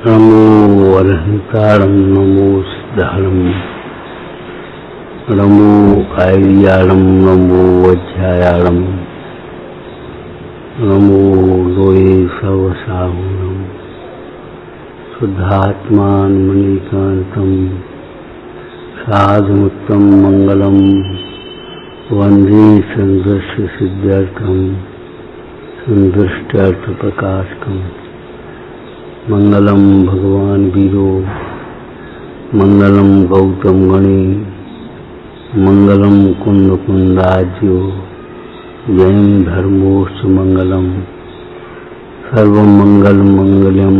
नमो अरहंतारं नमो सिद्धारं नमो आर्याणं नमो वज्रायाणं नमो लोये सवसाहुनं शुद्धात्मान मणिकान्तं साधुमुत्तम मंगलम वंदे संदृश्य सिद्ध्यर्थम संदृष्ट्यर्थ प्रकाशकम मंगलम भगवान वीरो मंगलम गौतम गणे मंगलम कुंद कुंदाज्यो जयं धर्मोश्च मंगलम सर्वमंगल मंगलम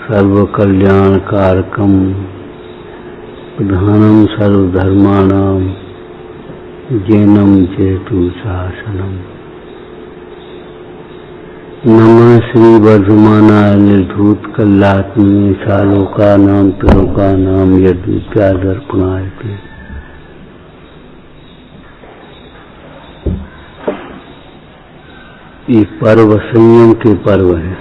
सर्वकल्याणकारकम प्रधानम सर्वधर्माणां जैनम जयतु शासनम। नमः श्री वर्धमानाय निर्धूत कल्लात्मने सालोकानां त्रिलोकानां यद्विद्यादर्पणाय ते। ये पर्व संयम के पर्व हैं।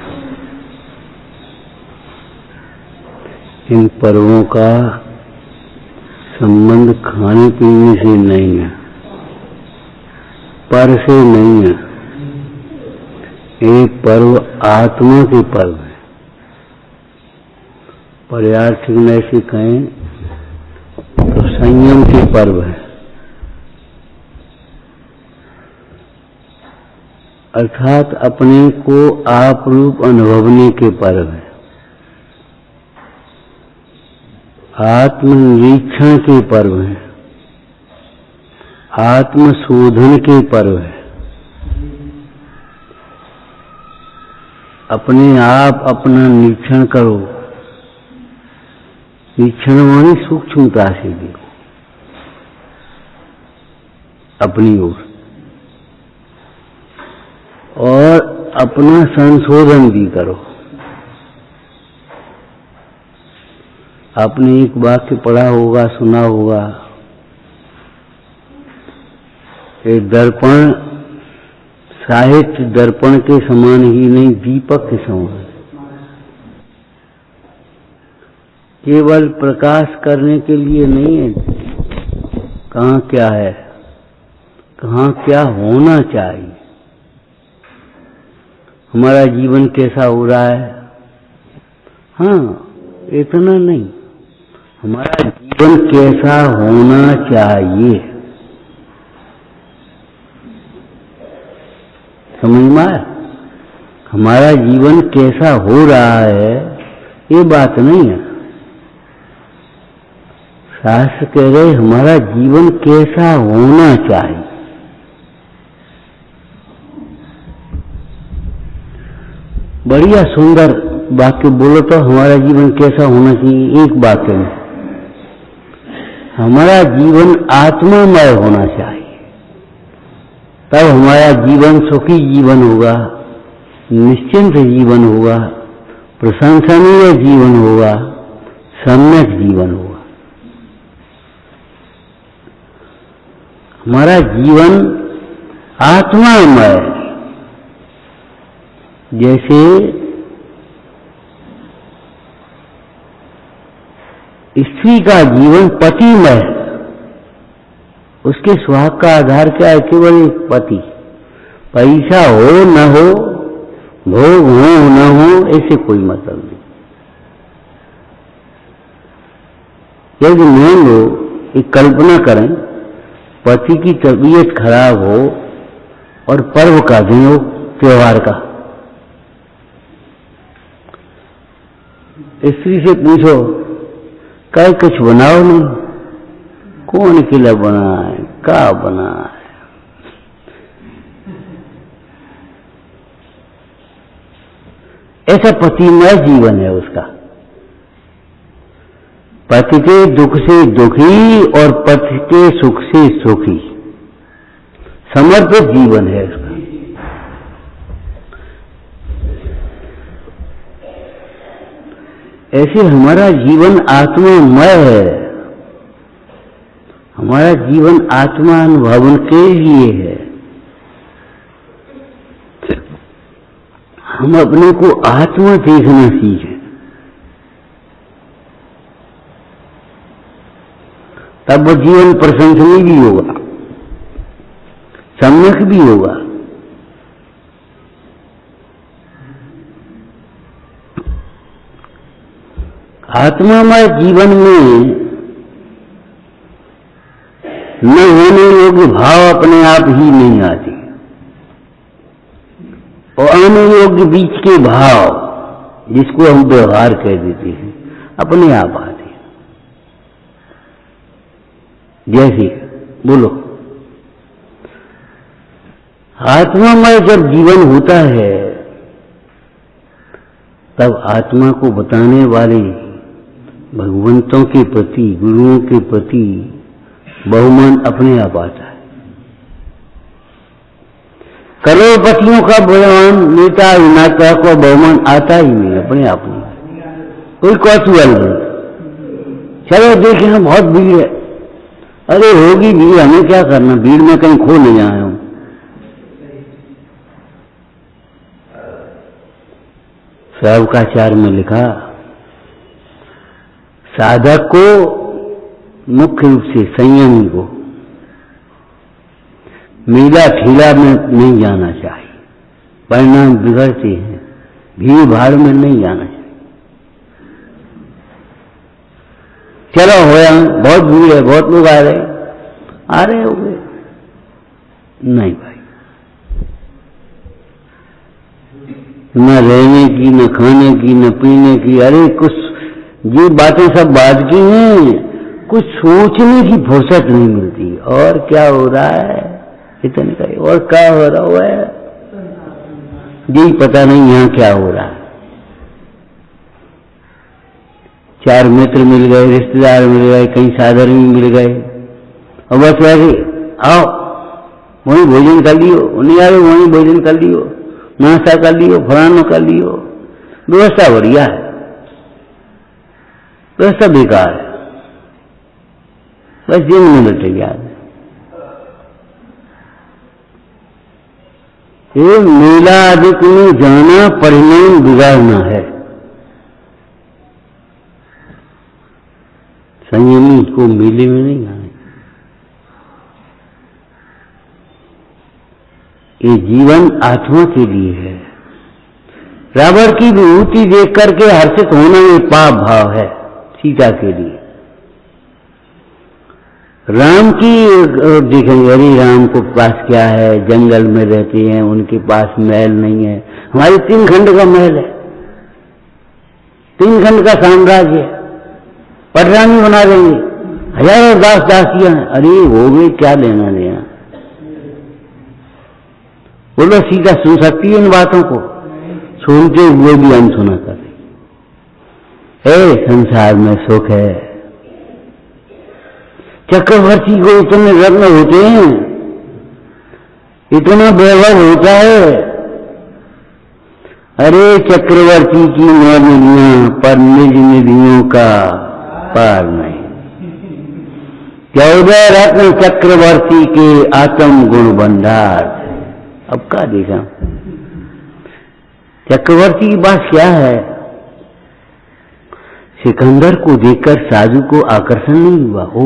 इन पर्वों का संबंध खाने पीने से नहीं है, पर से नहीं है। एक पर्व आत्मा के पर्व है। पर्यार्थी में ऐसे कहें तो संयम के पर्व है, अर्थात अपने को आप रूप अनुभवने के पर्व है। आत्मनिरीक्षण के पर्व है, आत्मशोधन के पर्व है। अपने आप अपना निरीक्षण करो। निरीक्षण मानी सूक्ष्मता से देखो अपनी ओर, और अपना संशोधन भी करो। आपने एक वाक्य पढ़ा होगा, सुना होगा, एक दर्पण साहित्य दर्पण के समान ही नहीं, दीपक के समान। केवल प्रकाश करने के लिए नहीं है, कहाँ क्या है, कहाँ क्या होना चाहिए, हमारा जीवन कैसा हो रहा है, हाँ इतना नहीं, हमारा जीवन कैसा होना चाहिए। समझ में आया? हमारा जीवन कैसा हो रहा है ये बात नहीं है। शास्त्र कह रहे हमारा जीवन कैसा होना चाहिए। बढ़िया सुंदर वाक्य बोलो तो हमारा जीवन कैसा होना चाहिए। एक वाक्य में हमारा जीवन आत्मामय होना चाहिए, तब हमारा जीवन सुखी जीवन होगा, निश्चिंत जीवन होगा, प्रशंसनीय जीवन होगा, सम्यक जीवन होगा। हमारा जीवन आत्मामय, जैसे स्त्री का जीवन पतिमय, उसके सुहाग का आधार क्या है? केवल एक पति। पैसा हो न हो, भोग हो न हो, ऐसे कोई मतलब नहीं। यदि मान लो एक कल्पना करें, पति की तबीयत खराब हो और पर्व का दिन हो, त्योहार का, स्त्री से पूछो कल कुछ बनाओ नहीं, कौन किला बनाए, क्या बनाए। ऐसा पतिमय जीवन है उसका, पति के दुख से दुखी और पति के सुख से सुखी, समर्पित जीवन है उसका। ऐसे हमारा जीवन आत्मामय है, हमारा जीवन आत्मा अनुभवन के लिए है। हम अपने को आत्मा देखना सीखें। तब वो जीवन प्रशंसनीय भी होगा, सम्यक भी होगा। आत्मामय जीवन में न होने योग्य भाव अपने आप ही नहीं आते, और आने योग्य बीच के भाव जिसको हम व्यवहार कह देते हैं अपने आप आते हैं। जैसे बोलो, आत्मामय जब जीवन होता है तब आत्मा को बताने वाले भगवंतों के प्रति, गुरुओं के प्रति बहुमान अपने आप आता है। करोड़पतियों का बहुमान नेता विनाता को बहुमान आता ही नहीं, अपने आप नहीं। कोई कौतूहल नहीं, चलो देखें बहुत भीड़ है, अरे होगी भीड़, हमें क्या करना, भीड़ में कहीं खो नहीं आए हम। श्रावकाचार्य में लिखा, साधक को मुख्य रूप से संयमी को मेला ठेला में नहीं जाना चाहिए, परिणाम बिगड़ते हैं। भीड़ भाड़ में नहीं जाना चाहिए। चलो होया, बहुत भीड़ है, बहुत लोग आ रहे होंगे, नहीं भाई, न रहने की, न खाने की, न पीने की, अरे कुछ ये बातें सब बात की हैं, कुछ सोचने की फुर्सत नहीं मिलती। और क्या हो रहा है इतने का, और क्या हो रहा है यही पता नहीं, यहाँ क्या हो रहा है। चार मित्र मिल गए, रिश्तेदार मिल गए, कहीं साधन भी मिल गए, और बस वैसे आओ वहीं भोजन कर लियो, नहीं आ रहे वहीं भोजन कर लियो, नाश्ता कर लियो, फलाना कर लियो। व्यवस्था बढ़िया है, व्यवस्था बेकार है, बस ये नहीं लटे याद। ये मेला अधिक में जाना परिणाम बिगाड़ना है। संयमी को मेले में नहीं जाना। ये जीवन आत्मा के लिए है। रावण की विभूति देख करके हर्षित होना ये पाप भाव है सीता के लिए। राम की देखेंगे, अरे राम को पास क्या है, जंगल में रहते हैं, उनके पास महल नहीं है। हमारे 3 खंड का महल है, 3 खंड का साम्राज्य है, पटरानी बना देंगे, हजारों दास दासियां हैं। अरे हो गए, क्या लेना देना। बोलो सीता सुन सकती है इन बातों को, सुनते हुए भी अनसुना कर रही है। संसार में सुख है, चक्रवर्ती को इतने रत्न होते हैं, इतना वैभव होता है। अरे चक्रवर्ती की 9 निधियां पर निज निधियों का पार नहीं। 14 रत्न चक्रवर्ती के आत्म गुण भंडार। अब क्या देखा, चक्रवर्ती की बात क्या है। सिकंदर को देखकर साधु को आकर्षण नहीं हुआ, ओ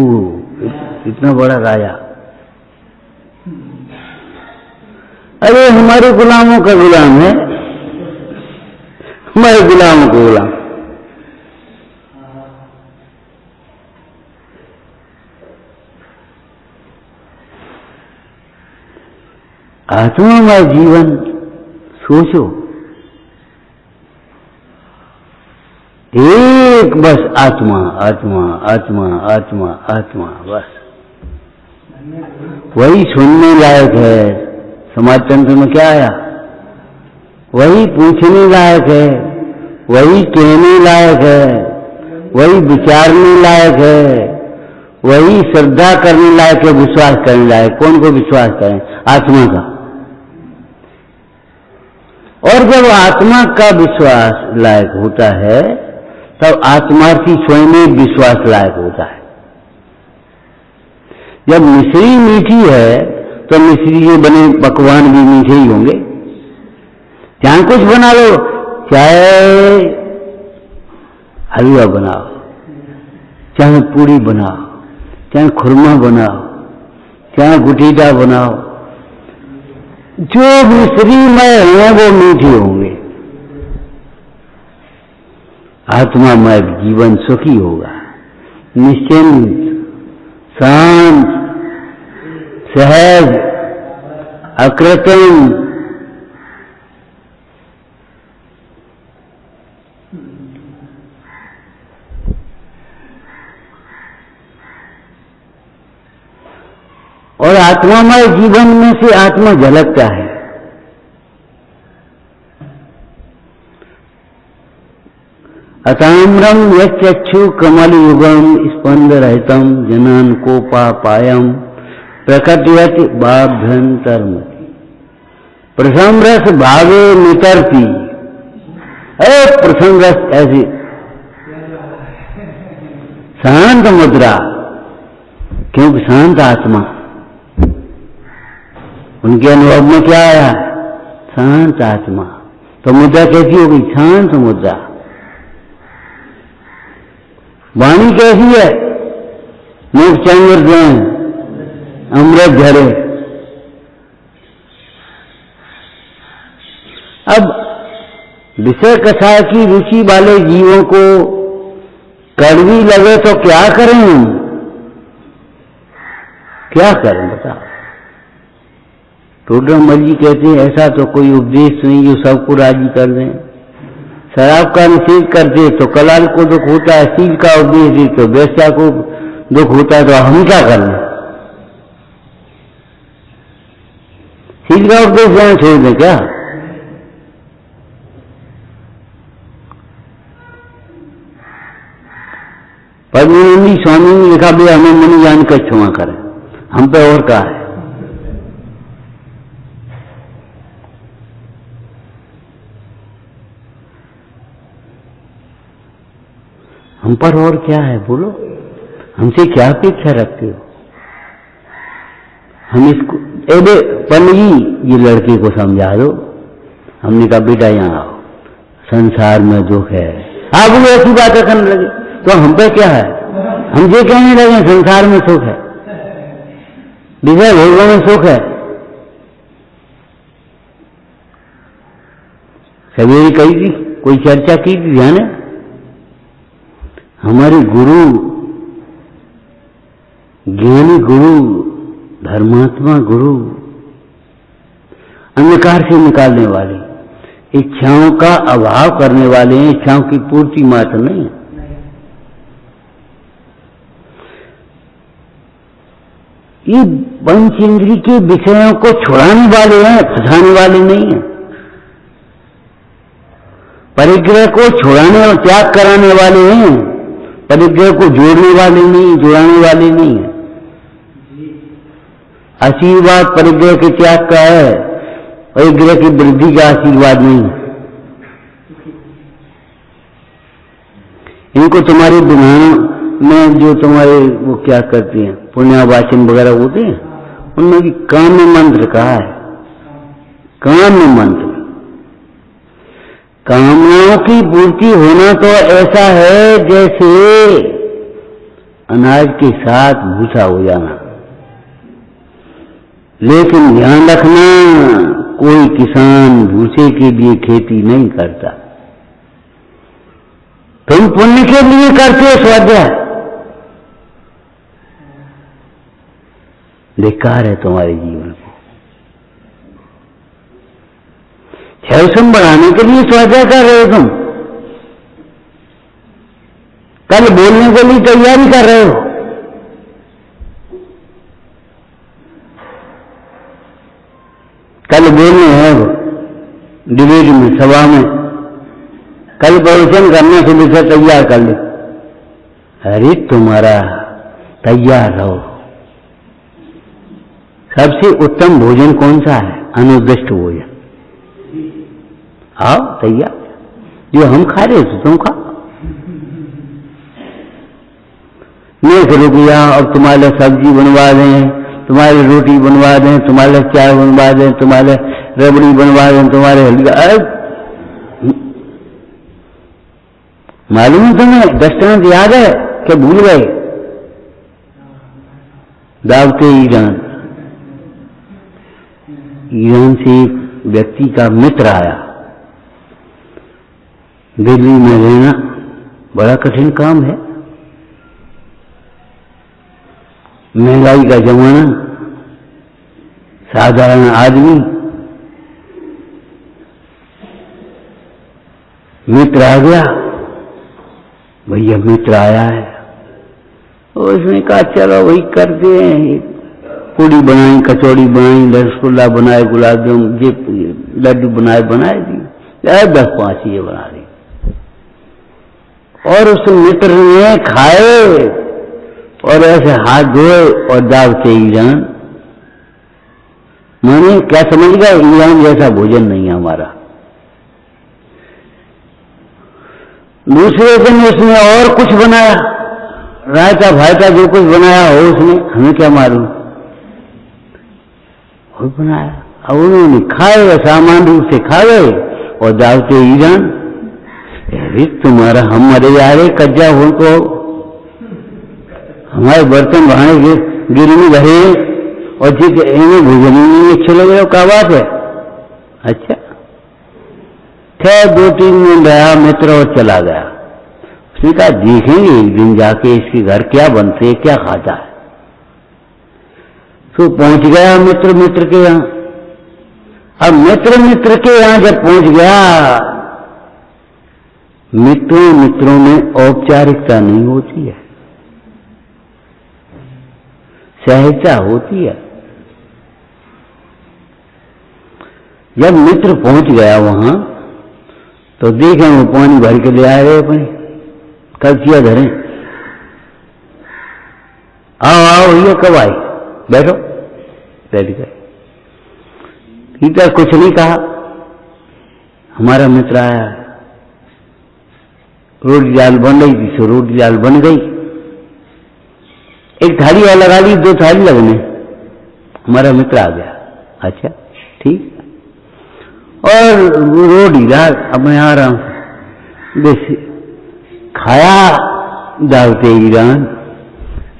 इतना बड़ा राजा। अरे हमारे गुलामों का गुलाम है, हमारे गुलामों का गुलाम। आत्मामय जीवन सोचो, एक बस आत्मा आत्मा आत्मा आत्मा आत्मा, बस वही सुनने लायक है। समाज तंत्र में क्या आया, वही पूछने लायक है, वही कहने लायक है, वही विचारने लायक है, वही श्रद्धा करने लायक है, विश्वास करने लायक। कौन को विश्वास करें, आत्मा का। और जब आत्मा का विश्वास लायक होता है तब आत्मार्थी स्वयं में विश्वास लायक होता है। जब मिश्री मीठी है तो मिश्री के बने पकवान भी मीठे ही होंगे। चाहे कुछ बना लो, चाहे हलवा बनाओ, चाहे पूरी बनाओ, चाहे खुरमा बनाओ, चाहे गुटीटा बनाओ, जो भी श्रीमय है वो मीठे होंगे। आत्मामय जीवन सुखी होगा, निश्चिंत, शांत, सहज, अकृत्रिम। और आत्मामय जीवन में से आत्मा झलकता है। अताम्रम यच्चक्षु कमल युगम स्पंद रहितम जनान को पायम प्रकटयति बाभ्यंतरमति प्रथम रस भावे नितरती। प्रथम रस ऐसी शांत मुद्रा, क्योंकि शांत आत्मा, उनके अनुभव में क्या आया? शांत आत्मा। तो मुद्रा कैसी होगी? शांत मुद्रा। वाणी कैसी है? मुख चंद्र अमृत झरे। अब विषय कथा की रुचि वाले जीवों को कड़वी लगे तो क्या करें? क्या करें बताओ? टोडरमल जी कहते हैं ऐसा तो कोई उपदेश नहीं जो सबको राजी कर दें। शराब का निषेध करते तो कलाल को दुख होता है, शील का उपदेश दे तो वैश्या को दुख होता है, तो हम क्या कर लें? शील का उपदेश देना छोड़ दें क्या? पद्मनंदी स्वामी ने लिखा भी हमें मन जान कर क्षमा करें, हम पे और क्या है? हम पर और क्या है बोलो? हमसे क्या अपेक्षा रखते हो? हम इसको पंडित जी ये लड़के को समझा दो। हमने कहा बेटा यहाँ आओ, संसार में दुख है। आप वो ऐसी बातें करने लगे तो हम पे क्या है? हम ये कहने लगे संसार में सुख है, विषय भोगों में सुख है। सवेरे कही थी, कोई चर्चा की थी, ध्यान है? हमारे गुरु, ज्ञानी गुरु, धर्मात्मा गुरु, अंधकार से निकालने वाले, इच्छाओं का अभाव करने वाले हैं, इच्छाओं की पूर्ति मात्र नहीं। ये पंच इंद्रिय के विषयों को छुड़ाने वाले हैं, फंसाने वाले नहीं हैं। परिग्रह को छुड़ाने और त्याग कराने वाले हैं, परिग्रह को जोड़ने वाले नहीं, जुड़ाने वाले नहीं है। आशीर्वाद परिग्रह के त्याग का है, परिग्रह की वृद्धि का आशीर्वाद नहीं। इनको तुम्हारे बुढ़ानों में जो तुम्हारे वो क्या करते हैं, पुण्यावाचन वगैरह होते हैं, उनमें भी काम्य मंत्र कहा है। काम्य मंत्र, कामनाओं की पूर्ति होना तो ऐसा है जैसे अनाज के साथ भूसा हो जाना। लेकिन ध्यान रखना, कोई किसान भूसे के लिए खेती नहीं करता। तुम पुण्य के लिए करते हो स्वाध्याय, बेकार है तुम्हारे जीवन को। क्षयसम बढ़ाने के लिए स्वाध्याय कर रहे हो तुम, कल बोलने के लिए तैयारी कर रहे हो। कल बोलने हैं डिबेट में, सभा में, कल प्रवचन करने से विषय तैयार कर ले। अरे तुम्हारा तैयार रहो। सबसे उत्तम भोजन कौन सा है? अनुदिष्ट भोजन। आओ तैयार, जो हम खा रहे थे तुम खाओ। मैं रुक गया, अब तुम्हारे लिए सब्जी बनवा दें, तुम्हारी रोटी बनवा दें, तुम्हारे चाय बनवा दें, तुम्हारे रबड़ी बनवा दें, तुम्हारे हल्का। मालूम है तुम्हें? दृष्टांत याद है कि भूल गए? दावते ईरान से एक व्यक्ति का मित्र आया। दिल्ली में रहना बड़ा कठिन काम है, महंगाई का जमाना, साधारण आदमी। मित्र आ गया, भैया मित्र आया है, और उसने कहा चलो वही करते हैं, पूड़ी बनाई, कचौड़ी बनाई, रसगुल्ला बनाए, गुलाब जामुन, लड्डू बनाए दी, 10-5 ये बना दी। और उस मित्र ने खाए और ऐसे हाथ धोए और दावते ईरान। मैंने क्या समझ गया, ईरान जैसा भोजन नहीं है हमारा। दूसरे दिन उसने और कुछ बनाया, रायता भायता जो कुछ बनाया हो उसने, हमें क्या मालूम, और बनाया। अब उन्होंने खाए, सामान रूप से खा गए और दावते ईरान। अरे तुम्हारा हम मरे जा रहे कज्जा हो तो हमारे बर्तन भाने गिरने भरे और जिस इन्हें भोजन नहीं अच्छे लग रहे, क्या बात है। अच्छा, खैर 2-3 दिन रहा मित्र और चला गया। उसने कहा देखेंगे एक दिन जाके इसके घर क्या बनते है, क्या खाता है। तो पहुंच गया मित्र के यहाँ। अब मित्र के यहाँ जब पहुंच गया, मित्रों में औपचारिकता नहीं होती है, सहजता होती है। जब मित्र पहुंच गया वहां तो देखें वो पानी भर के ले आए रहे अपने, कब्जिया धरे। आओ भैया कब आए, बैठो। बैठ गए। पीता कुछ नहीं कहा। हमारा मित्र आया, रोटी दाल बन रही थी, सो रोटी दाल बन गई। एक थाली और लगा ली, 2 थाली लगने। हमारा मित्र आ गया, अच्छा ठीक। और रोटी दाल अब मैं आराम से खाया, दावते ईरान।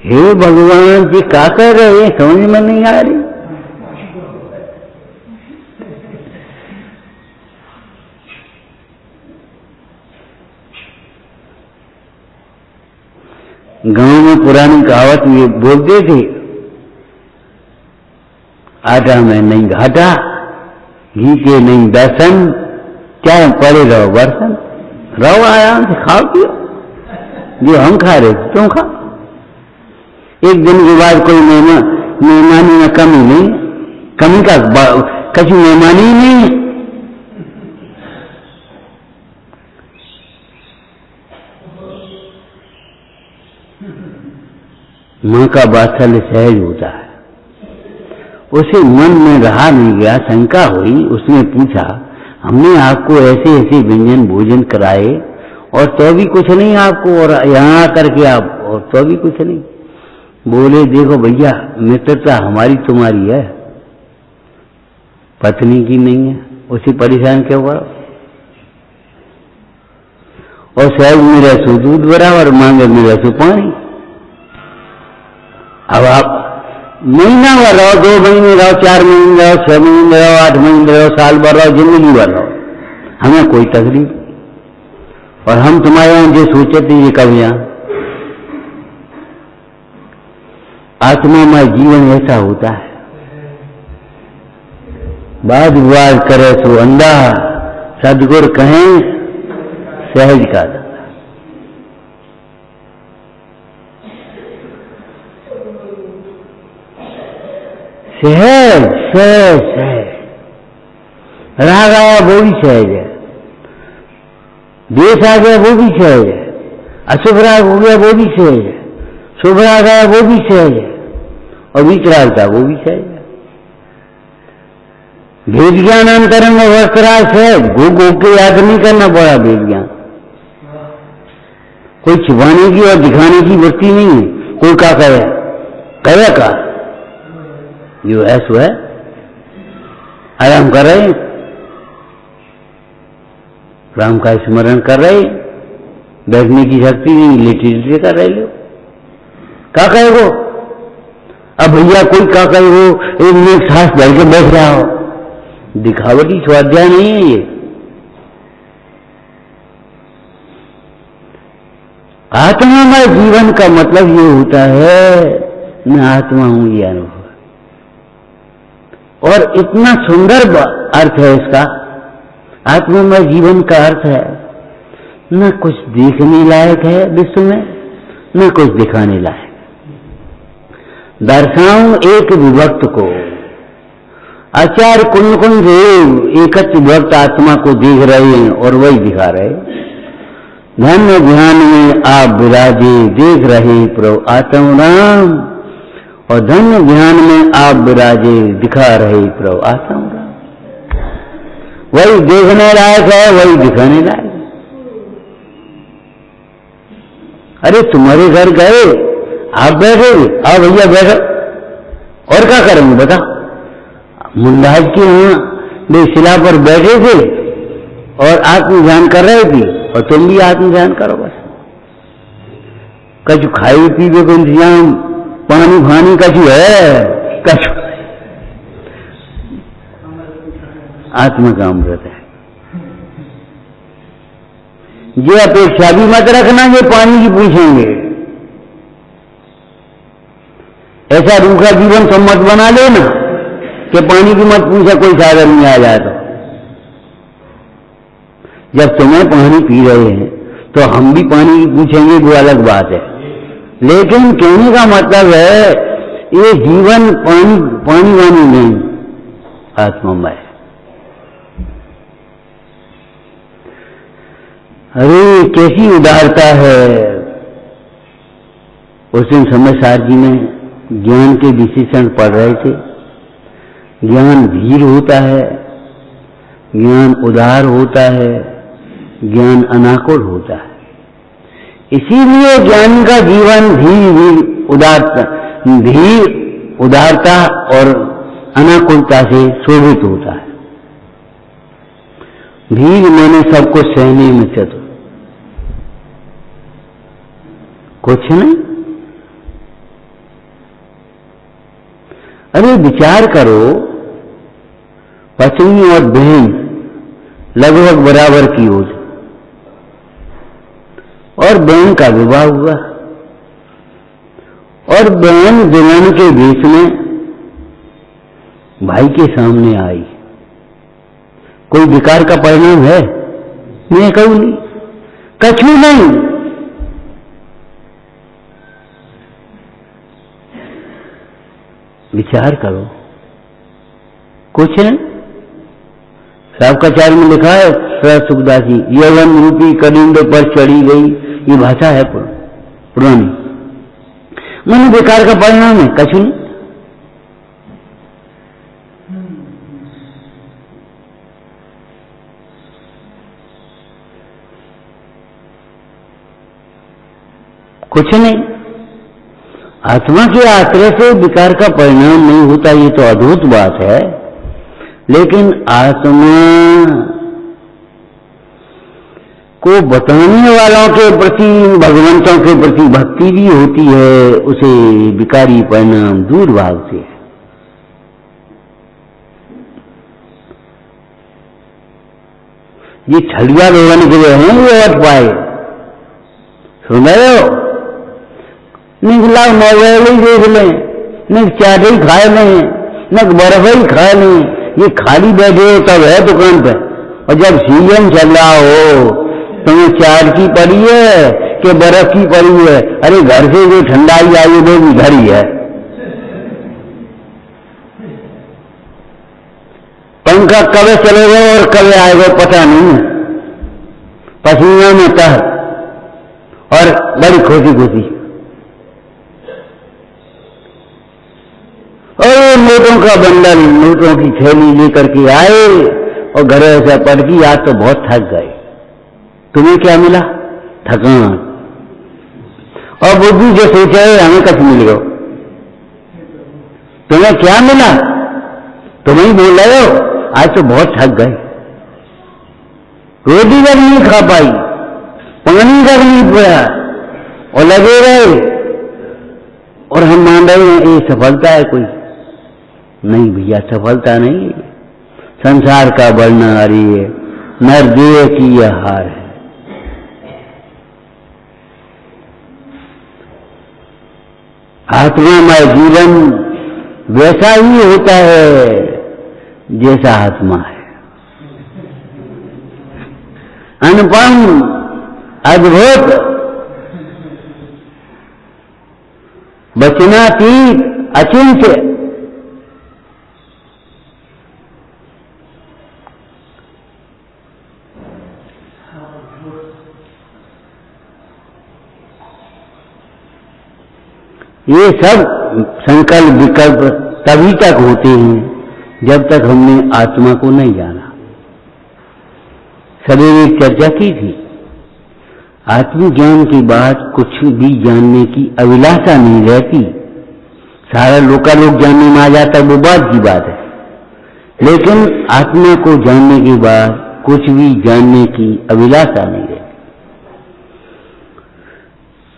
हे भगवान जी क्या कर रहे हैं, समझ में नहीं आ रही। गांव में पुरानी कहावत ये बोलते थे, आटा में नहीं घाटा, घी के नहीं दर्शन, चाहे पड़े रहो बर्तन, रहो आराम से खाओ पियो, जो हम खा रहे तुम खाओ। एक दिन के बाद कोई मेहमानी में कमी नहीं, कमी का कभी मेहमानी ही नहीं। मां का वात्सल्य सहज होता है। उसे मन में रहा नहीं गया, शंका हुई। उसने पूछा, हमने आपको ऐसे ऐसे व्यंजन भोजन कराए और तो भी कुछ नहीं आपको, और यहाँ आकर के आप और तो भी कुछ नहीं। बोले देखो भैया, मित्रता हमारी तुम्हारी है, पत्नी की नहीं है, उसे परेशान क्यों करो। और सहज मेरा सो दूध बराबर, मांगे मेरा सो पानी। अब आप महीना भर रहो, 2 महीने रहो, 4 महीने रहो, 6 महीने रहो, 8 महीने रहो, साल भर रहो, जिंदगी भर रहो, हमें कोई तकलीफ। और हम तुम्हारे यहां जो सोचते ये कब यहाँ। आत्मा में जीवन ऐसा होता है, बात विवाद करे सो अंधा, सदगुर कहें सहज का धंधा। सहज सहज सहज, राग आया वो भी सहज है, देश आ गया वो भी सहज है, अशुभ राग हो गया वो भी सहज है, शुभ राग आया वो भी सहज है, और विचराग था वो भी सहज है। भेद ज्ञान अंतरंग वस्त्राग सहज, घो के याद नहीं करना पड़ा भेद ज्ञान। कोई छिपाने की और दिखाने की वृत्ति नहीं है। कोई क्या करे, करे का जो है सो है, आराम कर रहे, राम का स्मरण कर रहे, बैठने की शक्ति नहीं, लेटे कर रहे लो, क्या कहेगो। अब भैया कोई का कहे वो एक सांस भर के बैठ रहा हो, दिखावटी स्वाध्याय नहीं है ये। आत्मामय जीवन का मतलब ये होता है मैं आत्मा हूं ये अनुभव। और इतना सुंदर अर्थ है इसका, आत्मामय जीवन का अर्थ है न कुछ देखने लायक है विश्व में, न कुछ दिखाने लायक। दर्शाऊं एक विभक्त को, आचार्य कुंज देव एकत्र विभक्त आत्मा को देख रहे हैं और वही दिखा रहे। धन्य ध्यान में आप विराजे देख रहे प्रभु आत्म राम, और धन्य ध्यान में आप विराजे दिखा रहे प्रभु आत्म राम। वही देखने लायक है, वही दिखाने लायक। अरे तुम्हारे घर गए, आप बैठे, आओ भैया बैठो, और क्या करेंगे बता। मुल्लाज के यहाँ वे शिला पर बैठे थे और आत्मध्यान कर रहे थे, और तुम भी आत्मध्यान करो बस। कछु खाई पीवे को इंतजाम, पानी फानी कछु है, कछु आत्मा का अमृत है। ये अपेक्षा भी मत रखना ये पानी की पूछेंगे, ऐसा रूखा जीवन तुम मत बना लेना कि पानी की मत पूछा कोई साधन नहीं आ जाए। तो जब तुम्हें पानी पी रहे हैं तो हम भी पानी की पूछेंगे, वो अलग बात है। लेकिन कहने का मतलब है ये जीवन पानी वानी नहीं, आत्मामय। अरे कैसी उदारता है। उस दिन समयसार जी ने ज्ञान के विशेषण पढ़ रहे थे। ज्ञान धीर होता है, ज्ञान उदार होता है, ज्ञान अनाकुल होता है। इसीलिए ज्ञान का जीवन धीर उदारता और अनाकुलता से शोभित होता है। धीर मैंने सबको सहने में चतुर, कुछ नहीं। अरे विचार करो, पत्नी और बहन लगभग बराबर की हो, और बहन का विवाह हुआ, और बहन दुल्हन के वेश में भाई के सामने आई। कोई विकार का परिणाम है? मैं कहूं नहीं, कछु नहीं। विचार करो, कुछ है। सावकाचार्य में लिखा है सुखदासी, यवन रूपी कलिंद पर चढ़ी गई, ये भाषा है पुरानी। मन विकार का परिणाम है, कछु नहीं। कुछ नहीं। आत्मा के आश्रय से विकार का परिणाम नहीं होता, ये तो अद्भुत बात है। लेकिन आत्मा को बताने वालों के प्रति, भगवंतों के प्रति भक्ति भी होती है, उसे विकारी परिणाम दूर भागते हैं। ये छलिया लोगन के हैं, ये हट पाए। सुन रहे हो? निकला मोबाइल ही देख लें, न चाट ही खा लें, न बर्फ ही खा लें, ये खाली बैठे हो तब है दुकान पे। और जब सीजन चल रहा हो, तुम्हें चाट की पड़ी है कि बर्फ की पड़ी है? अरे घर से जो ठंडाई आई वो भी घर ही है। पंखा कब चलेगा और कब आएगा पता नहीं, पसीना में तह और बड़ी खुशी खुशी। और नोटों का बंडल, नोटों की थैली लेकर के आए और घर ऐसा पड़ गई, आज तो बहुत थक गए। तुम्हें क्या मिला? थकान। और बुद्धि जो सोचा है हमें कब मिलेगा? तुम्हें क्या मिला? तुम ही बोल रहे हो आज तो बहुत थक गए। रोटी तक नहीं खा पाई, पानी तक नहीं पिया, और लगे रहे और हम मान रहे हैं ये सफलता है कोई। नहीं भैया, सफलता नहीं है। संसार का बढ़ना हरी है, नरदेह की यह हार है। आत्मामय जीवन वैसा ही होता है जैसा आत्मा है, अनुपम, अद्भुत, वचनातीत, अचिंत्य। ये सब संकल्प विकल्प तभी तक होते हैं जब तक हमने आत्मा को नहीं जाना। सवेरे एक चर्चा की थी, आत्मज्ञान के बाद कुछ भी जानने की अभिलाषा नहीं रहती। सारा लोकालोक जानने में आ जाता, वो बात की बात है, लेकिन आत्मा को जानने के बाद कुछ भी जानने की अभिलाषा नहीं रहती।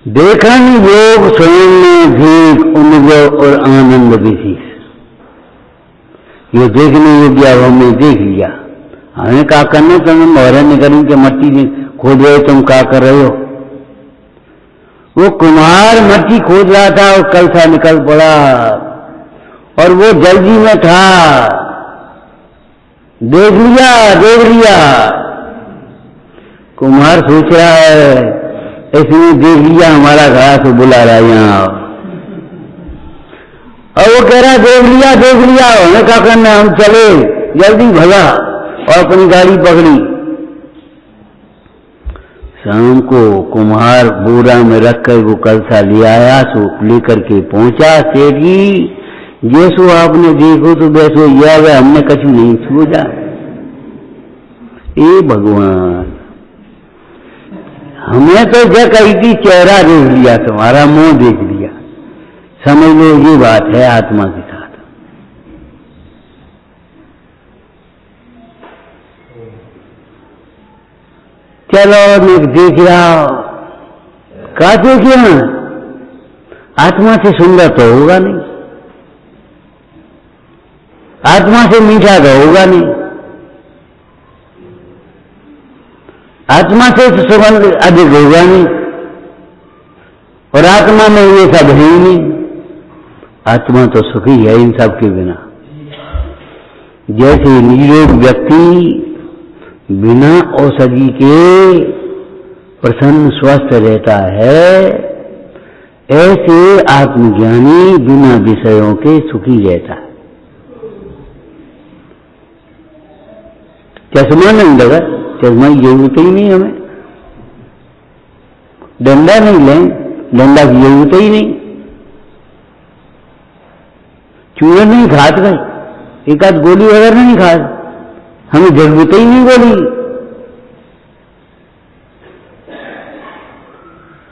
देखन योग स्वयं में भी अनुभव और आनंद विशेष। ये देखने योग्य अब हमने देख लिया, हमें क्या करना, तुम मोहरे निकल के मट्टी में खोद रहे, तुम क्या कर रहे हो? वो कुम्हार मट्टी खोद रहा था और कल सा निकल पड़ा और वो जल्दी में था, देख लिया देख लिया। कुम्हार सोच रहा है इसने देख लिया, हमारा घर से बुला रहा है यहाँ, और वो कह रहा देख लिया हमें क्या करना, हम चले। जल्दी भगा और अपनी गाड़ी पकड़ी। शाम को कुम्हार बोरा में रखकर वो कलसा ले आया, सो लेकर के पहुंचा। सेठ जी जैसो आपने देखो तो वैसो यह हमने कछु नहीं छू जा। ए भगवान, हमने तो जय कही थी चेहरा देख लिया, तुम्हारा मुंह देख लिया। समझ लो ये बात है आत्मा के साथ। चलो देख रहा, क्या देखिए, आत्मा से सुंदर तो होगा नहीं, आत्मा से मीठा तो होगा नहीं, आत्मा से सुगंध अधिक होगा नहीं, और आत्मा में ये सब है ही नहीं। आत्मा तो सुखी है इन सब के बिना। जैसे निरोग व्यक्ति बिना औषधि के प्रसन्न स्वस्थ रहता है, ऐसे आत्मज्ञानी बिना विषयों के सुखी रहता है। चश्मा नहीं लगा, चश्मा की जरूरत ही नहीं हमें, डंडा नहीं लें, डंडा की जरूरत ही नहीं, चूहे नहीं खात गए, एक आध गोली वगैरह नहीं खात, हमें जरूरत ही नहीं गोली।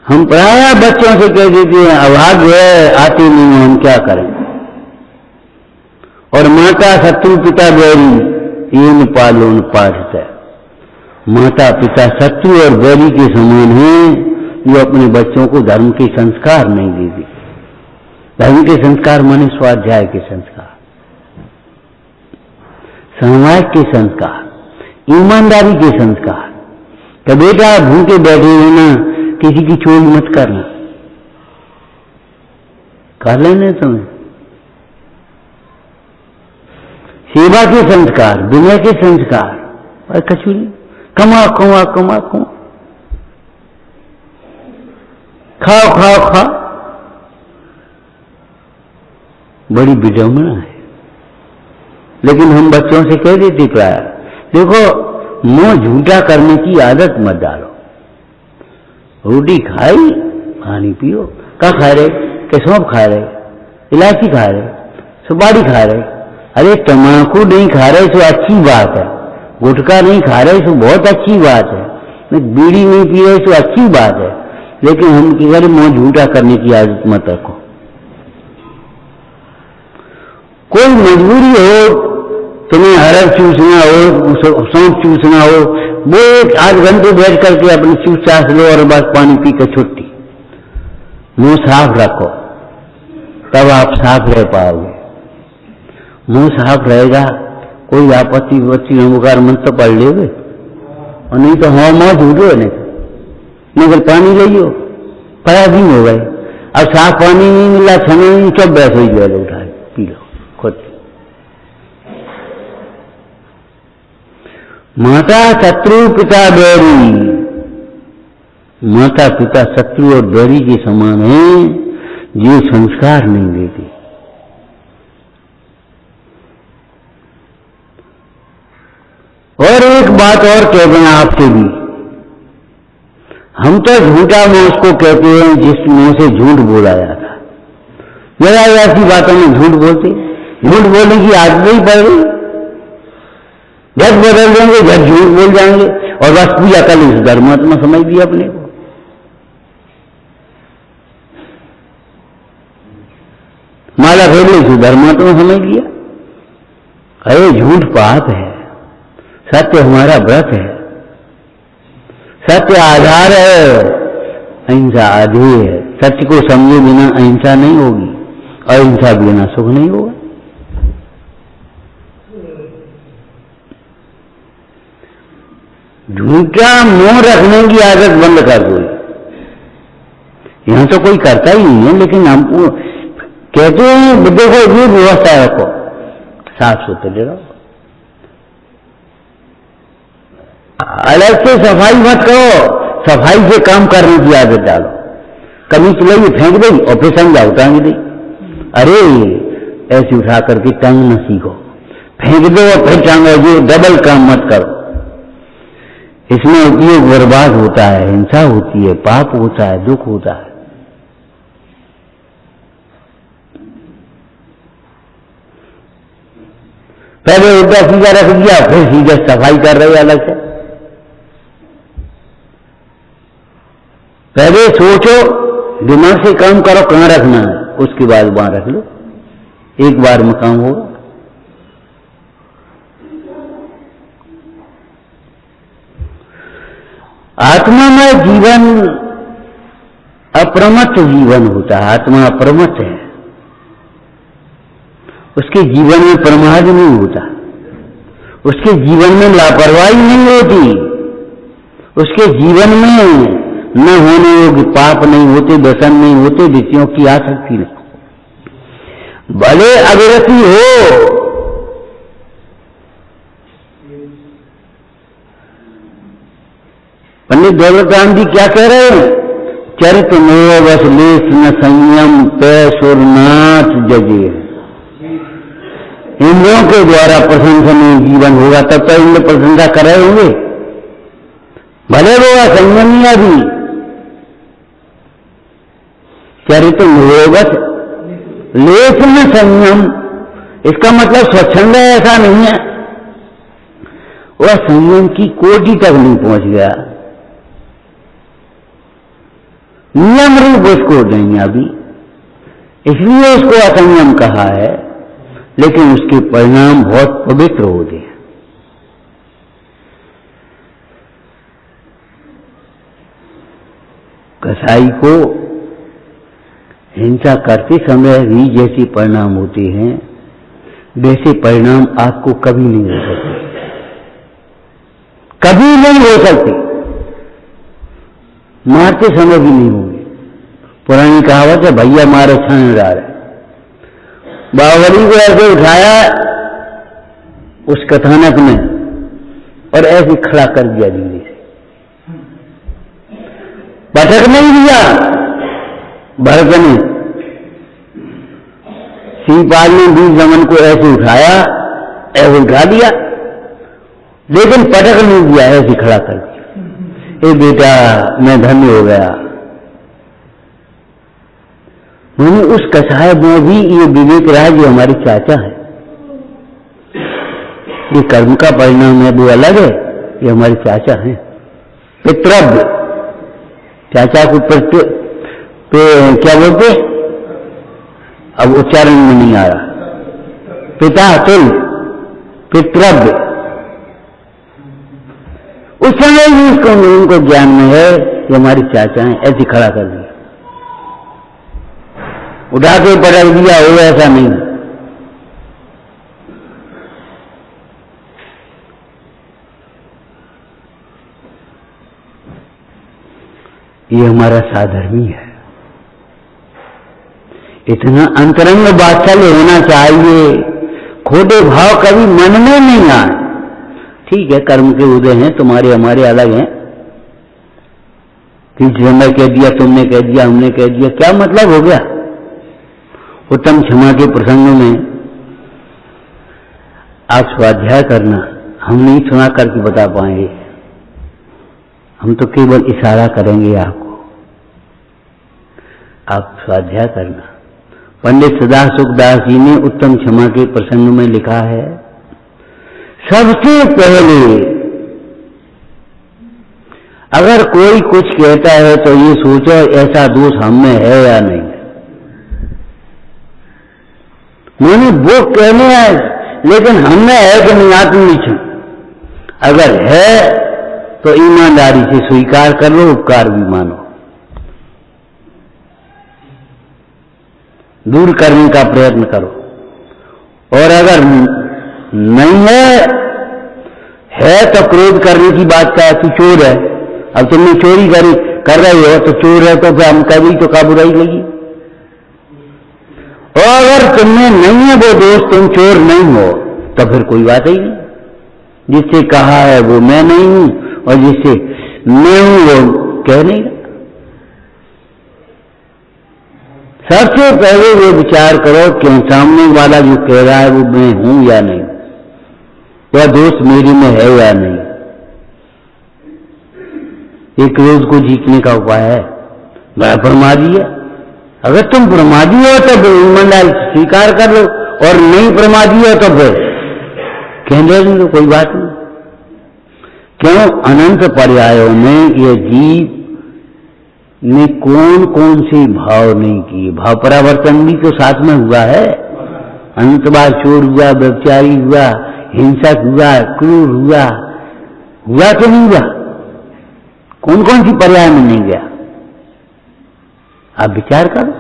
हम प्राय बच्चों से कह देते हैं अभाग्य है, आते नहीं, हम क्या करें। और माता शत्रु पिता बैरी, ये न पालो न पाठता। माता पिता शत्रु और बैरी के समान हैं, जो अपने बच्चों को धर्म के संस्कार नहीं देते। धर्म के संस्कार माने स्वाध्याय के संस्कार, समाज के संस्कार, ईमानदारी के संस्कार। तो बेटा भूखे बैठे रहना, किसी की चोरी मत करना, कर लेने तुम्हें। सेवा के संस्कार, विनय के संस्कार, और कछु नहीं। कमा कमा कमा कमा, खाओ खाओ खाओ, बड़ी विडंबना है। लेकिन हम बच्चों से कह देते प्राय, देखो मुंह झूठा करने की आदत मत डालो। रोटी खाई, पानी पियो। क्या खा रहे? कि सौंफ खा रहे, इलायची खा रहे, सुपारी खा रहे। अरे तम्बाकू नहीं खा रहे तो अच्छी बात है, गुटखा नहीं खा रहे तो बहुत अच्छी बात है, बीड़ी नहीं पी रहे तो अच्छी बात है, लेकिन हम किधर मुंह झूठा करने की आदत मत रखो। कोई मजबूरी हो, तुम्हें हरड़ चूसना हो, सौंफ चूसना हो, वो 8 घंटे बैठ करके अपनी चूस चास लो और बस पानी पी कर छुट्टी। मुंह साफ रखो, तब आप साफ रह पाओगे। मुंह साफ रहेगा, कोई आपत्ति विपत्ति नमोकार मंत्र पढ़ लेगे, और नहीं तो हाँ माँ झूठो है, नहीं पानी लियो पराधीन हो गए। अब साफ पानी नहीं मिला, छना नहीं, सब बैठ हुई जो है उठाए पी लो खुद। माता शत्रु पिता बैरी, माता पिता शत्रु और बैरी के समान हैं, जो संस्कार नहीं देते। और एक बात और कह दें आपसे भी, हम तो झूठा मुंह उसको कहते हैं जिस मुंह से झूठ बोला जाता। जरा ऐसी बातों में झूठ बोलते, झूठ बोलने की आदत ही पड़ गई, झट बदल देंगे, झट झूठ बोल जाएंगे, और बस पूजा कर ली, धर्मात्मा समझ दिया अपने को। माला फेर ली, धर्मात्मा समझ लिया। अरे झूठ पाप है, सत्य हमारा व्रत है, सत्य आधार है, अहिंसा आधेय है। सत्य को समझे बिना अहिंसा नहीं होगी, अहिंसा बिना सुख नहीं होगा। झूठा मुंह रखने की आदत बंद कर दो। यहां तो कोई करता ही नहीं है, लेकिन हम कहते हैं देखो ये व्यवस्था रखो, साफ सुथरे रहो, अलग से सफाई मत करो, सफाई से काम करने की आदत डालो। कभी चलाई फेंक दई और फिर समझाओ टांग दी। अरे ऐसे उठा करके टांग न सीखो, फेंक दो और फिर टांगो, जो डबल काम मत करो। इसमें उपयोग बर्बाद होता है, हिंसा होती है, पाप होता है, दुख होता है। पहले उल्टा सीधा रख दिया, फिर सीधे सफाई कर रहे अलग से। पहले सोचो, दिमाग से काम करो कहां रखना है, उसके बाद वहां रख लो, एक बार में काम होगा। आत्मा में जीवन अप्रमत्त जीवन होता है, आत्मा अप्रमत्त है, उसके जीवन में प्रमाद नहीं होता, उसके जीवन में लापरवाही नहीं होती, उसके जीवन में न होने योग्य पाप नहीं होते, व्यसन नहीं होते, विषयों की आसक्ति नहीं। भले अविरति हो, पंडित दौलत राम जी क्या कह रहे हैं? चरित मोह बस लेस न संयम पैस और नाच जगे। इंद्रियों के द्वारा प्रशंसनीय जीवन होगा तब तो इंद्र प्रशंसा कर रहे होंगे, भले वो संयमिया भी। चरित मोहवश लेस न संयम, इसका मतलब स्वच्छंद है ऐसा नहीं है, वह संयम की कोटि तक नहीं पहुंच गया, नियम रूप उसको नहीं अभी, इसलिए उसको असंयम कहा है, लेकिन उसके परिणाम बहुत पवित्र होते हैं। कसाई को हिंसा करते समय भी जैसे परिणाम होते हैं, वैसे परिणाम आपको कभी नहीं हो सकते, कभी नहीं हो सकते, मारते समय भी नहीं होंगे। पुरानी कहावत है, भैया मारे छानेदार है। बाहुबली को ऐसे उठाया उस कथानक में और ऐसे खड़ा कर दिया धीरे से, पटक नहीं दिया। भरत ने शिवपाल ने बीज दमन को ऐसे उठाया, ऐसे उठा दिया, लेकिन पटक नहीं दिया, ऐसे खड़ा कर दिया। ए बेटा मैं धन्य हो गया। उस कसाय में भी ये विवेक रहा जो हमारे चाचा है, ये कर्म का परिणाम है, वो अलग है, ये हमारे चाचा हैं। पितृव्य, चाचा को क्या बोलते, अब उच्चारण में नहीं आ रहा, पिता तुल पितृव्य। उस समय भी उसको उनको ज्ञान में है कि हमारे चाचा हैं, ऐसे खड़ा कर दिया। उठा के पटक दिया हो, ऐसा नहीं। ये हमारा साधर्मी है। इतना अंतरंग वात्सल्य होना चाहिए, खोटे भाव कभी मन में नहीं आए। ठीक है, कर्म के उदय हैं, तुम्हारे हमारे अलग हैं। किसी ने कह दिया, तुमने कह दिया, हमने कह दिया, क्या मतलब हो गया? उत्तम क्षमा के प्रसंगों में आप स्वाध्याय करना, हम नहीं सुना करके बता पाएंगे, हम तो केवल इशारा करेंगे आपको। आप स्वाध्याय करना। पंडित सदा सुखदास जी ने उत्तम क्षमा के प्रसंग में लिखा है, सबसे पहले अगर कोई कुछ कहता है तो ये सोचो ऐसा दोष हम में है या नहीं। मैंने वो कहने आए, लेकिन हमने है कि नहीं आत्मनिरीक्षण। अगर है तो ईमानदारी से स्वीकार कर लो, उपकार भी मानो, दूर करने का प्रयत्न करो। और अगर नहीं है तो क्रोध करने की बात का, तू चोर है, अब तुमने चोरी कर रहे हो तो चोर है, तो फिर हम कभी तो का बुराई लगी। और अगर तुमने नहीं है वो दोस्त, तुम चोर नहीं हो, तो फिर कोई बात ही नहीं। जिससे कहा है वो मैं नहीं हूं, और जिससे मैं हूं वो कह नहीं। सबसे पहले ये विचार करो कि सामने वाला जो कह रहा है वो मैं हूं या नहीं, वह दोष मेरे में है या नहीं। ये क्रोध को जीतने का उपाय है। वह प्रमादी है, अगर तुम प्रमादी हो तो ईमानदारी स्वीकार कर लो, और नहीं प्रमादी हो तो फिर कहने दो, कोई बात नहीं। क्यों? अनंत पर्यायों में ये जीव ने कौन कौन से भाव नहीं किए। भाव परावर्तन भी तो साथ में हुआ है। अनंत बार चोर हुआ, व्यभिचारी हुआ, हिंसक हुआ, क्रूर हुआ तो नहीं हुआ? कौन कौन सी पर्याय में नहीं गया? आप विचार करो,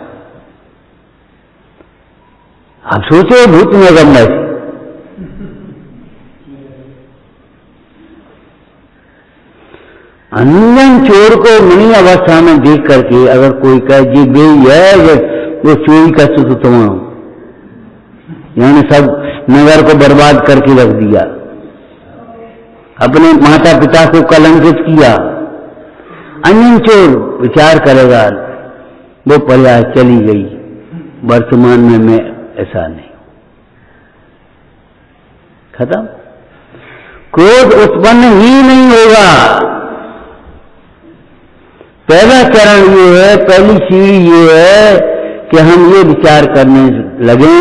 आप सोचो भूत में गमला से। अनजान चोर को मनी अवस्था में देख करके अगर कोई कहे जी बेई है, वो चोरी का तो तमाम, यानी सब नगर को बर्बाद करके रख दिया, अपने माता पिता को कलंकित किया, अनजान चोर विचार करेगा वो पर्याय चली गई। वर्तमान में मैं ऐसा नहीं, खत्म। क्रोध उत्पन्न ही नहीं होगा। पहला चरण ये है, पहली सीढ़ी ये है कि हम ये विचार करने लगे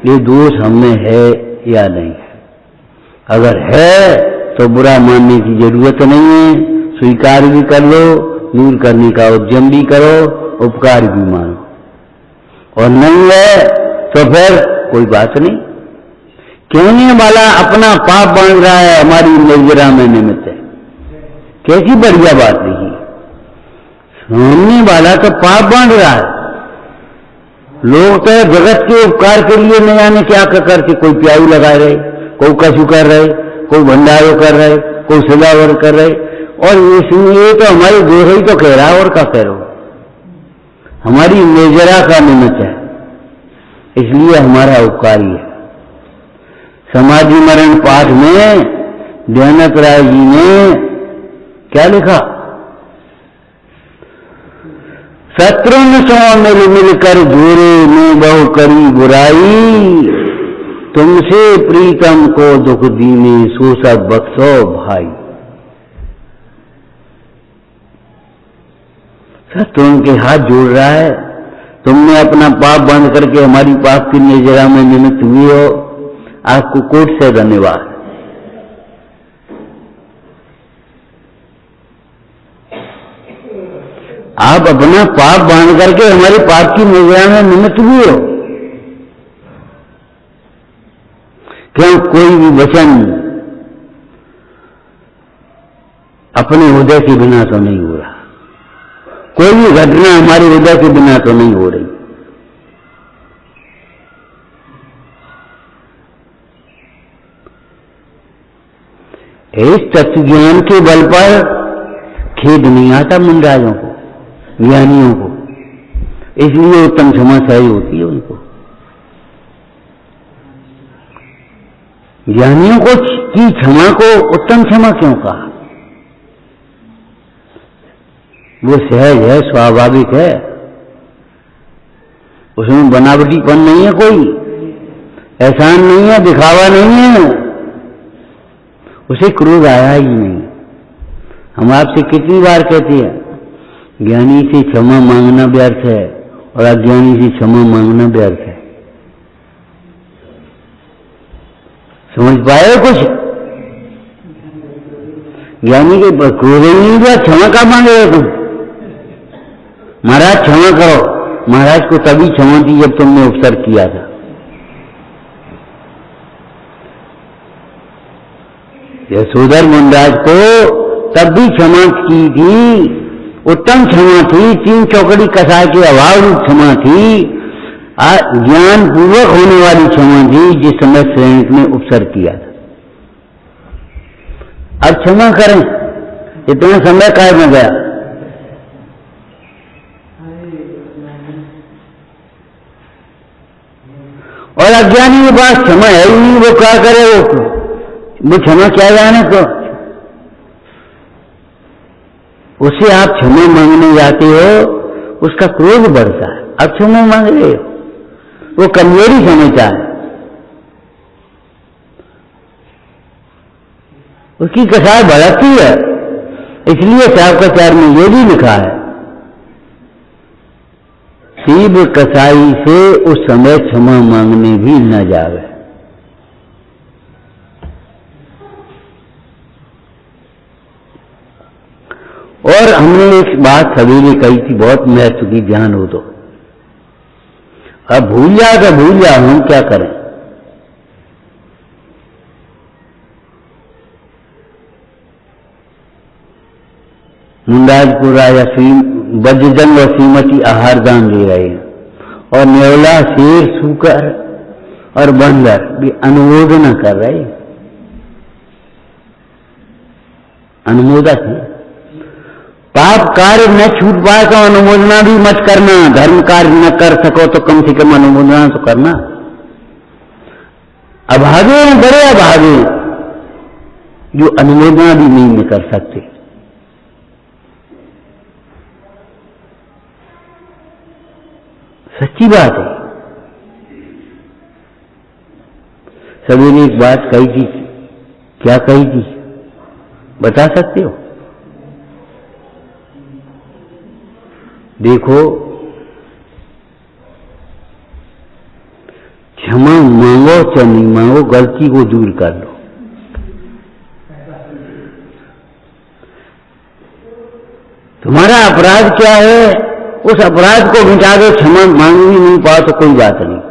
ये दोष हमें है या नहीं है। अगर है तो बुरा मानने की जरूरत नहीं है, स्वीकार भी कर लो, दूर करने का उद्यम भी करो, उपकार भी मानो। और नहीं है तो फिर कोई बात नहीं। कहने वाला अपना पाप बांध रहा है, हमारी निर्जरा में निमित्त है, कैसी बढ़िया बात नहीं। सुनने वाला तो पाप बांध रहा है। लोग तो जगत के उपकार के लिए न जाने क्या करके, कोई प्याऊ लगा रहे, कोई कछु कर रहे, कोई भंडारो कर रहे, कोई सजावट कर रहे, और इसलिए तो हमारी दोष ही तो कह रहा है, और क्या कह रहे हो? हमारी निर्जरा का निमित्त है, इसलिए हमारा उपकारी है। समाधि मरण पाठ में दयानंद राय जी ने क्या लिखा? शत्रुन सो मिल मिलकर जोरे में बहु करी बुराई, तुमसे प्रीतम को दुख दीने सो सब बख्शो भाई। शत्रुन के हाथ जोड़ रहा है, तुमने अपना पाप बंद करके हमारी पाप की निर्जरा में निमित्त हुए हो, आपको कोट से धन्यवाद। आप अपना पाप बांध करके हमारे पाप की निर्जरा में निमित्त हुए हो। क्यों? कोई भी वचन अपने हृदय के बिना तो नहीं हो रहा, कोई भी घटना हमारे हृदय के बिना तो नहीं हो रही। इस तत्व ज्ञान के बल पर खेद नहीं आता मुंडाजों को, ज्ञानियों को, इसलिए उत्तम क्षमा सही होती है उनको। ज्ञानियों को की क्षमा को उत्तम क्षमा क्यों कहा? वो सहज है, स्वाभाविक है, उसमें बनावटीपन नहीं है, कोई एहसान नहीं है, दिखावा नहीं है, उसे क्रोध आया ही नहीं। हम आपसे कितनी बार कहते हैं ज्ञानी से क्षमा मांगना व्यर्थ है और अज्ञानी से क्षमा मांगना व्यर्थ है। समझ पाए कुछ? ज्ञानी के क्रोध ही नहीं हुआ, क्षमा का मांगे हो तुम? महाराज क्षमा करो। महाराज को तभी क्षमा दी जब तुमने उपसर्ग किया था। यशोधर मुंडाज को तब भी क्षमा की थी, उत्तम क्षमा थी, 3 चौकड़ी कसाय के अभाव रूप क्षमा थी, ज्ञान पूर्वक होने वाली क्षमा थी, जिस समय श्रेणिक ने उपसर्ग किया था। अब क्षमा करें, इतना समय काय में गया। और अज्ञानी के पास क्षमा है ही नहीं, वो क्या करे? वो क्षमा क्या जाने को? उससे आप क्षमा मांगने जाते हो, उसका क्रोध बढ़ता है। अब क्षमा मांग रहे हो, वो कमजोरी समझता है, उसकी कसाई बढ़ती है। इसलिए शास्त्राचार में ये भी लिखा है, तीव्र कसाई से उस समय क्षमा मांगने भी न जावे। और हमने एक बात सवेरे कही थी, बहुत महत्व की, ध्यान हो तो। अब भूल जा तो भूल जा, हम क्या करें? मुंडाजपुर राजा वज्रजंग और श्रीमती आहार दान दे रहे हैं, और नेवला, शेर, सूकर और बंदर भी अनुमोदन कर रहे हैं। अनुमोदक है। पाप कार्य न छूट पाए तो अनुमोदना भी मत करना। धर्म कार्य न कर सको तो कम से कम अनुमोदना तो करना। अभागे हैं, बड़े अभागे, जो अनुमोदना भी नहीं कर सकते। सच्ची बात है। सभी ने एक बात कही थी, क्या कही थी बता सकते हो? देखो, क्षमा मांगो चाहे नहीं मांगो, गलती को दूर कर लो। तुम्हारा अपराध क्या है, उस अपराध को मिटा दो। क्षमा मांग भी नहीं पाओ तो कोई बात नहीं।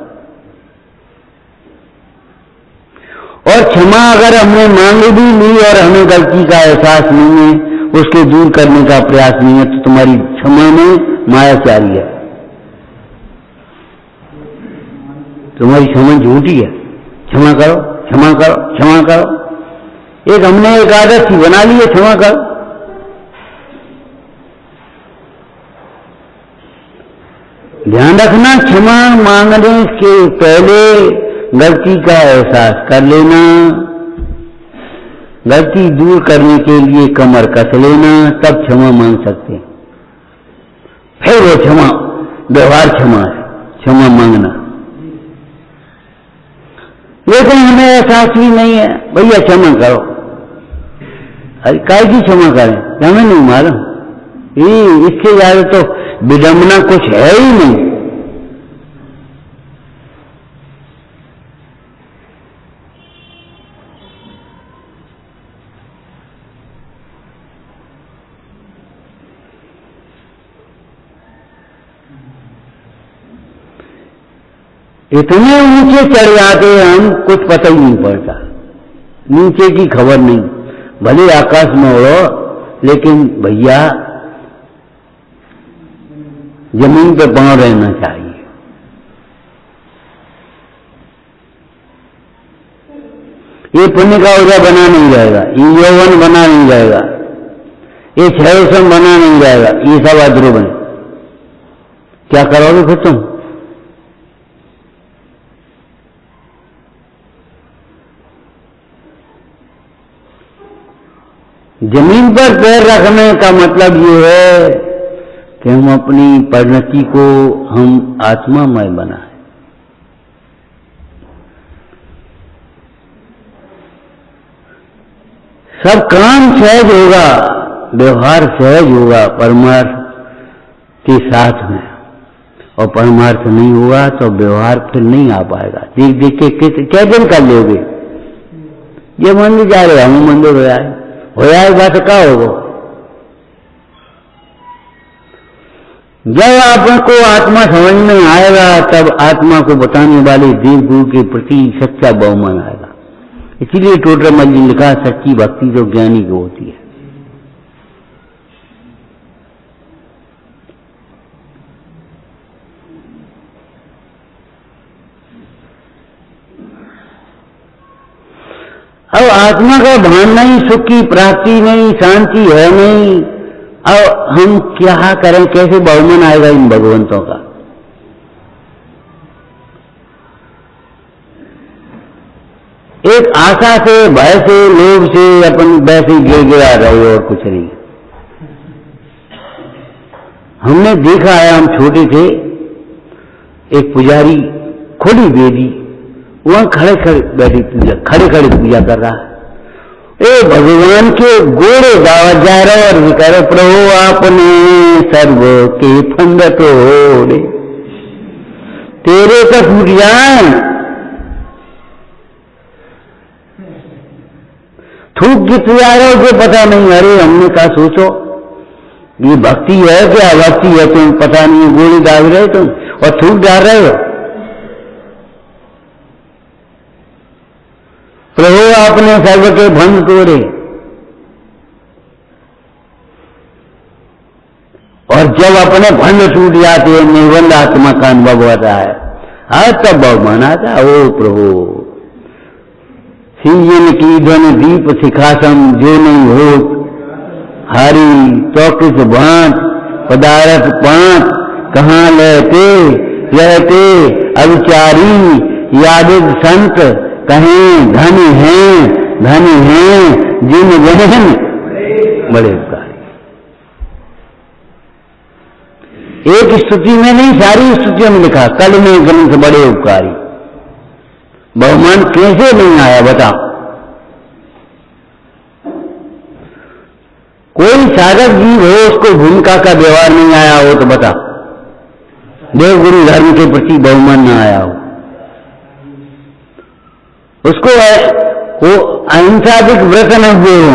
और क्षमा अगर हमने मांग भी ली और हमें गलती का एहसास नहीं है, उसके दूर करने का प्रयास नहीं है, तो तुम्हारी क्षमा में मायाचारी है, तुम्हारी क्षमा झूठी है। क्षमा करो, क्षमा करो, क्षमा करो। एक हमने एक आदत ही बना ली है, क्षमा करो। ध्यान रखना, क्षमा मांगने के पहले गलती का एहसास कर लेना, गलती दूर करने के लिए कमर कस लेना, तब क्षमा मांग सकते हैं। फिर वो क्षमा व्यवहार क्षमा है, क्षमा मांगना। लेकिन हमें एहसास भी नहीं है, भैया क्षमा करो। अरे काय की क्षमा करें, हमें नहीं मालूम। इससे ज्यादा तो विडंबना कुछ है ही नहीं। इतने ऊंचे चढ़ जाते हम, कुछ पता ही नहीं पड़ता, नीचे की खबर नहीं। भले आकाश में उड़ो, लेकिन भैया जमीन पर पांव रहना चाहिए। ये पुण्य का ऊर्जा बना नहीं जाएगा, ये यौवन बना नहीं जाएगा, ये क्षयसम बना नहीं जाएगा, ये सब अध्रुव है। क्या करोगे फिर तुम? जमीन पर पैर रखने का मतलब ये है कि हम अपनी परिणति को हम आत्मामय बनाएं। सब काम सहज होगा, व्यवहार सहज होगा परमार्थ के साथ में, और परमार्थ नहीं हुआ तो व्यवहार फिर नहीं आ पाएगा। देख देख के क्या दिन कर लोगे? ये मंदिर जा रहे हम मंदिर हो जाएगा तो क्या होगा? जब आपको आत्मा समझ में आएगा तब आत्मा को बताने वाले देव गुरु के प्रति सच्चा बहुमान आएगा। इसीलिए टोटरमल जी ने लिखा, सच्ची भक्ति तो ज्ञानी को होती है। अब आत्मा का भान नहीं, सुख की प्राप्ति नहीं, शांति है नहीं, अब हम क्या करें? कैसे बहुमान आएगा इन भगवंतों का? एक आशा से, भय से, लोभ से अपन वैसे गिर गिरा रहे और कुछ नहीं। हमने देखा है, हम छोटे थे, एक पुजारी खुली बेदी वहां खड़े खड़े बैठी पूजा, खड़े खड़े पूजा कर रहा है। ए भगवान के गोड़े दावत जा रहे और भी कह रहे, प्रभु आपने सर्व के फंद तोड़े, तेरे तो टूट जाए। थूक गीत जा रहे हो जो पता नहीं। अरे हमने कहा सोचो, ये भक्ति है क्या अभक्ति है? तुम पता नहीं, गोली दाग रहे तुम और थूक डाल रहे हो। प्रभु आपने सर्व के भंग तोड़े, और जब अपने भंग टूट जाते हैं, निर्बंध आत्मा का अनुभव होता है, आज तब बहुमान आता है। ओ प्रभु, सीजन की धन दीप शिखासम जो नहीं हो, हारी तो किस भांत पदार्थ पांच, कहाँ रहते अविचारी यादित संत, कहें धन है जिन जहन बड़े उपकारी। एक स्तुति में नहीं, सारी स्तुतियों में लिखा, कल में ग्रंथ बड़े उपकारी। बहुमान कैसे नहीं आया बताओ? कोई साधक जीव हो, उसको भूमिका का व्यवहार नहीं आया हो तो बता, देव गुरु धर्म के प्रति बहुमान न आया हो, उसको अहिंसादिक व्रत न हुए हो,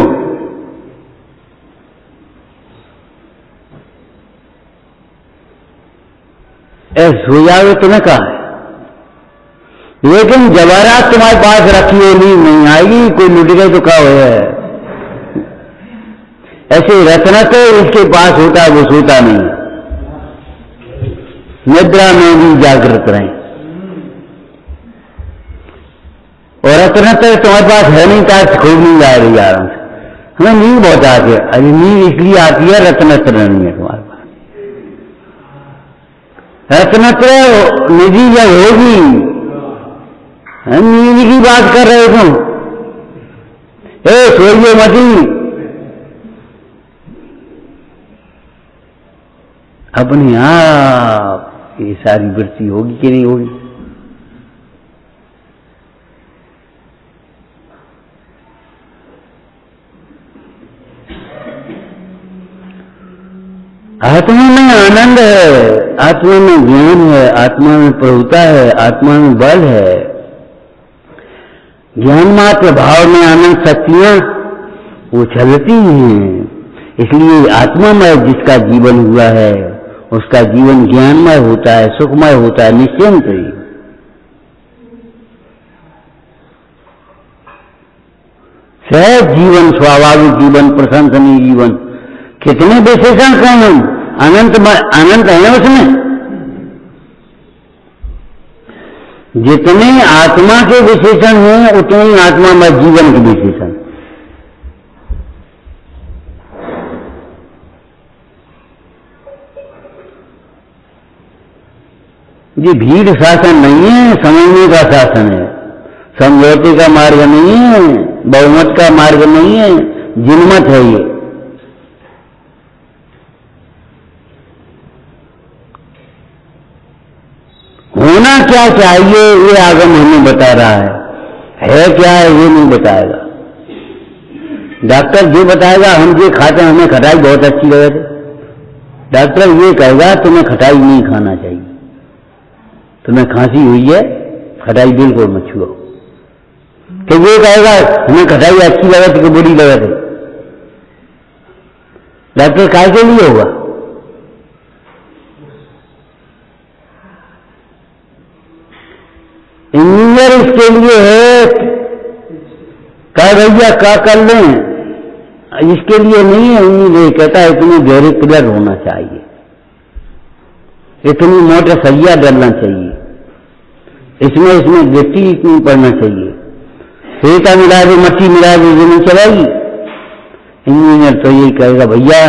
ऐसा हो जावे तो न कहा है। लेकिन जवाहरात तुम्हारे पास रखी हो, नहीं आएगी, कोई लुट गई तो क्या हो है? ऐसे रत्न तो इसके पास होता है, वो सोता नहीं। निद्रा में भी जागृत रहें। और रत्न तो तुम्हारे पास है नहीं, ताकि खूब नींद आ रही आराम से। हमें नींद बहुत आती है। अरे नींद इसलिए आती है, रत्नत्र नहीं है तुम्हारे पास। रत्नत्र निधि जब होगी, नींद की बात कर रहे तुम। सोइए मती, अपने आप ये सारी वृत्ति होगी कि नहीं होगी? आत्मा में आनंद है, आत्मा में ज्ञान है, आत्मा में प्रभुता है, आत्मा में बल है। ज्ञान मात्र भाव में आनंद शक्तियां वो चलती हैं। इसलिए आत्मामय जिसका जीवन हुआ है, उसका जीवन ज्ञानमय होता है, सुखमय होता है, निश्चिंत ही। सहज जीवन, स्वाभाविक जीवन, प्रशंसनीय जीवन। कितने विशेषण कहें हम? अनंत है उसमें। जितने आत्मा के विशेषण हैं उतने ही आत्मा में जीवन के विशेषण। ये भीड़ शासन नहीं है, समझने का शासन है, समझौते का मार्ग नहीं है, बहुमत का मार्ग नहीं है, जिनमत है ये। होना क्या चाहिए ये आगम हमें बता रहा है क्या है ये नहीं बताएगा। डॉक्टर जो बताएगा हम ये खाते हैं, हमें खटाई बहुत अच्छी लगे थे, डॉक्टर ये कहेगा तुम्हें खटाई नहीं खाना चाहिए, तुम्हें खांसी हुई है खटाई बिल्कुल मत छुओ। तो ये कहेगा हमें खटाई अच्छी लगे थी कि बुरी लगे थी, डॉक्टर काय के लिए होगा? इंजीनियर इसके लिए है, कह भैया क्या कर लें, इसके लिए नहीं है। इंजीनियर कहता है इतनी गहरे पिलर होना चाहिए, इतनी मोटर सरिया डलना चाहिए, इसमें गिट्टी इतनी पड़ना चाहिए, रेता मिला दे मट्टी मिला दे जमीन चलाएगी। इंजीनियर तो यही कहेगा भैया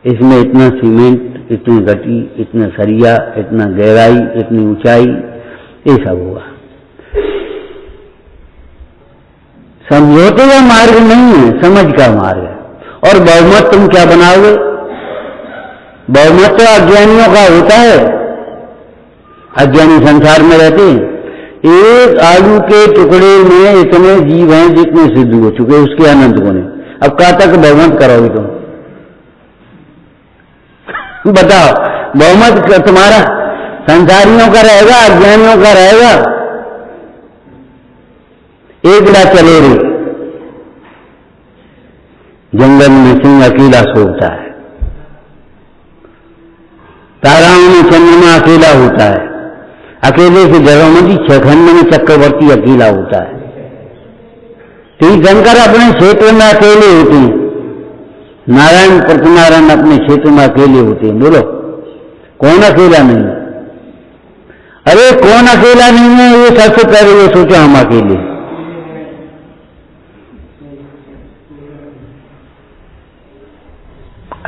इसमें इतना सीमेंट, इतनी गट्टी, इतना सरिया, इतना गहराई, इतनी ऊंचाई, ये सब हुआ। समझौते का मार्ग नहीं है, समझ का मार्ग है। और बहुमत तुम क्या बनाओगे? बहुमत तो अज्ञानियों का होता है, अज्ञानी संसार में रहते हैं। एक आलू के टुकड़े में इतने जीव हैं जितने सिद्ध हो चुके उसके अनंत गुण। अब कहाँ तक बहुमत करोगे तुम? बताओ, बहुमत तुम्हारा संसारियों का रहेगा, अज्ञानियों का रहेगा? एकला चले रे, जंगल में सिंह अकेला सोता है, ताराओं में चंद्रमा अकेला होता है, अकेले से जगमती छखंड में चक्रवर्ती अकेला होता है। तीर्थंकर अपने क्षेत्र में अकेले होते हैं, नारायण प्रत्यनारायण अपने क्षेत्र में अकेले होते हैं। बोलो कौन अकेला नहीं है? अरे कौन अकेला नहीं है ये सबसे पहले ये सोचो, हम अकेले।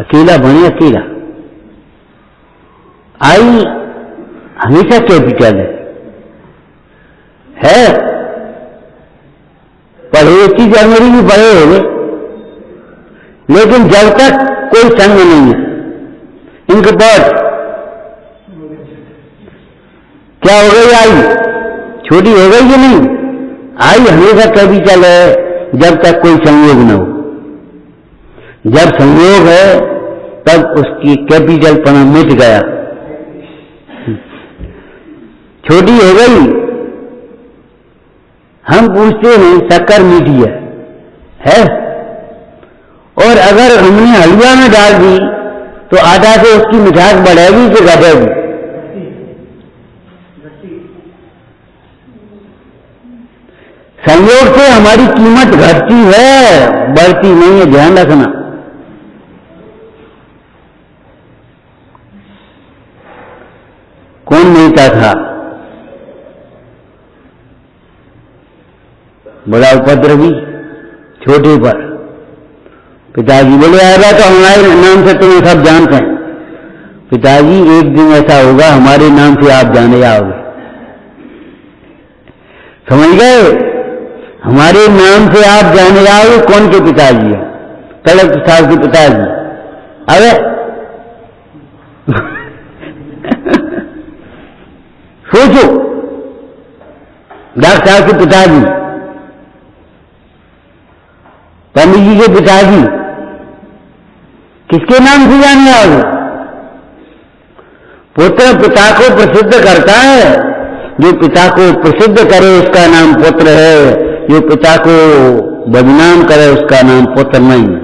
अकेला बने, अकेला आई हमेशा कैपिटल है। पढ़े चीज अंग्रेजी पढ़े होंगे, लेकिन जब तक कोई संग नहीं है इनके पास, क्या हो गई? आई छोटी हो गई कि नहीं? आई हमेशा कैपिटल है जब तक कोई संयोग न हो। जब संयोग है तब उसकी कैपिटल पना मिट गया, छोटी हो गई। हम पूछते हैं शक्कर मीठी है? और अगर हमने हलवा में डाल दी तो आटा से उसकी मिठास बढ़ेगी कि घटेगी? संयोग से हमारी कीमत घटती है, बढ़ती नहीं है, ध्यान रखना। कौन नेता था? बड़ा उपद्रवी, छोटे पर। पिताजी बोले आएगा तो हमारे नाम से तुम्हें सब जानते हैं। पिताजी एक दिन ऐसा होगा हमारे नाम से आप जाने आओगे, समझ गए? हमारे नाम से आप जाने आओगे। कौन के पिताजी है? तलक प्रसाद के पिताजी। अरे सोचो, डॉक्टर साहब के पिताजी, पंडित जी के पिताजी, किसके नाम से जाने आओगे? पुत्र पिता को प्रसिद्ध करता है, जो पिता को प्रसिद्ध करे उसका नाम पुत्र है, जो पिता को बदनाम करे उसका नाम पुत्र नहीं है।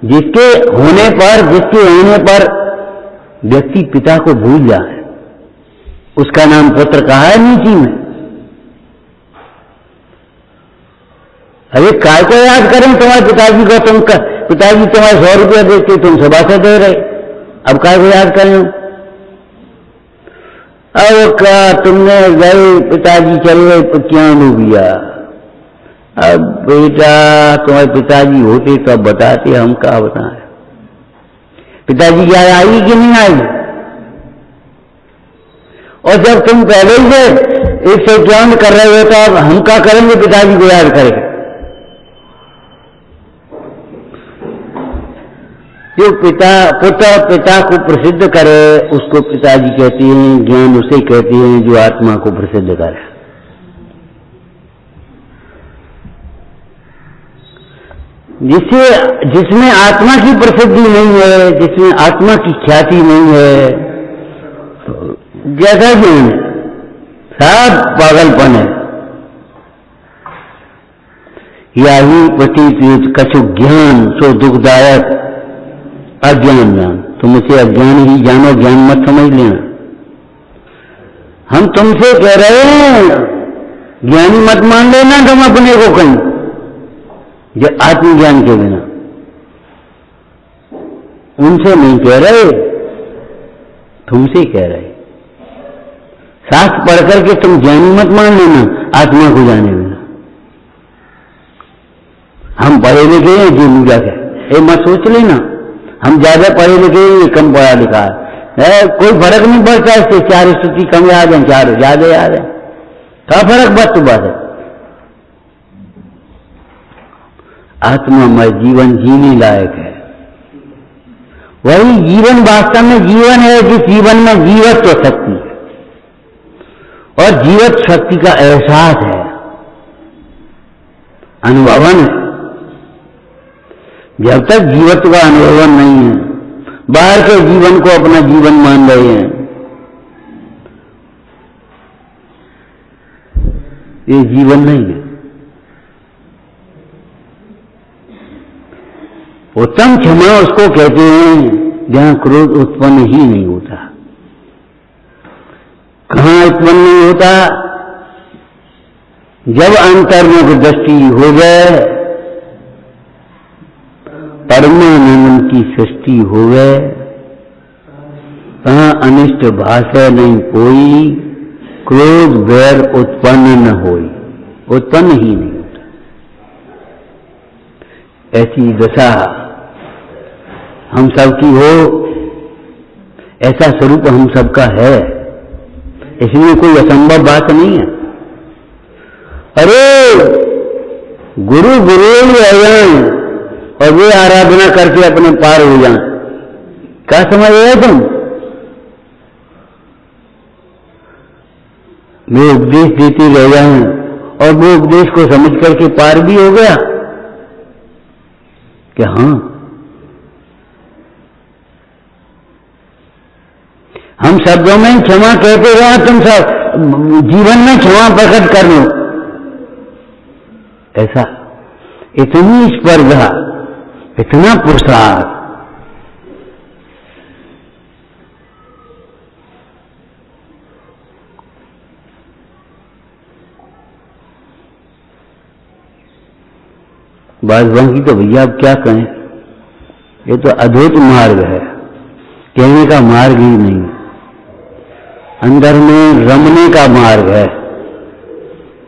जिसके होने पर व्यक्ति पिता को भूल जाए उसका नाम पुत्र कहा है नीति में। अरे काय को याद करें तुम्हारे पिताजी को? पिताजी तुम्हारे 100 रुपया देते, तुम 100 दे रहे, अब काय को याद करें? अब क्या तुमने गए पिताजी चले तो क्या डूबिया? अब बेटा तुम्हारे पिताजी होते तो अब बताते, हम क्या बताएं? पिताजी की याद आई कि नहीं आई? और जब तुम पहले ही से 151 कर रहे हो तो अब हम क्या करेंगे पिताजी को याद करके? जो पुत्र पिता को प्रसिद्ध करे उसको पिताजी कहते हैं, ज्ञान उसे कहते हैं जो आत्मा को प्रसिद्ध करे। जिसमें आत्मा की प्रसिद्धि नहीं है, जिसमें आत्मा की ख्याति नहीं है, जैसा ज्ञान सब पागलपन है। यही प्रतीत कछु ज्ञान सो दुखदायक अज्ञान जान। तुम इसे अज्ञान ही जानो, ज्ञान मत समझ लेना। हम तुमसे कह रहे हैं ज्ञानी मत मान लेना तुम अपने को कहीं, जो आत्मज्ञान के बिना। उनसे नहीं कह रहे, तुमसे कह रहे। शास्त्र पढ़ करके तुम ज्ञानी मत मान लेना आत्मा को जाने बिना। हम पढ़े लिखे हैं जो लूजा है, ये मत सोच लेना हम ज्यादा पढ़े लिखे हैं, कम पढ़ा लिखा है। कोई फर्क नहीं पड़ता इससे, 4 स्तुति कम याद है, 4 ज्यादा याद है, क्या फर्क बात तो बात है। आत्मामय जीवन जीने लायक है। वही जीवन वास्तव में जीवन है जिस जीवन में जीवत्व शक्ति है और जीवत शक्ति का एहसास है, अनुभवन है। जब तक जीवत्व का अनुभवन नहीं है, बाहर के जीवन को अपना जीवन मान रहे हैं, ये जीवन नहीं है। उत्तम क्षमा उसको कहते हैं जहां क्रोध उत्पन्न ही नहीं होता। कहां उत्पन्न नहीं होता? जब अंतर्मुख दृष्टि हो गए, परमानंद की सृष्टि हो गए, कहां अनिष्ट भाषा नहीं कोई, क्रोध वैर उत्पन्न न होई, उत्पन्न ही नहीं होता। ऐसी दशा हम सबकी हो, ऐसा स्वरूप हम सबका है, इसमें कोई असंभव बात नहीं है। अरे गुरु गुरु रह जाए और वे आराधना करके अपने पार हो जाएं, क्या समझ रहे तुम? वे उपदेश देते रह जाएं और वो उपदेश को समझ करके पार भी हो गया कि हाँ, हम शब्दों में क्षमा कहते रहे, तुम सब जीवन में क्षमा प्रकट कर लो। ऐसा इतनी स्पर्धा, इतना पुरुषार्थ, बात बाकी तो भैया अब क्या कहें, ये तो अद्भुत मार्ग है, कहने का मार्ग ही नहीं, अंदर में रमने का मार्ग है।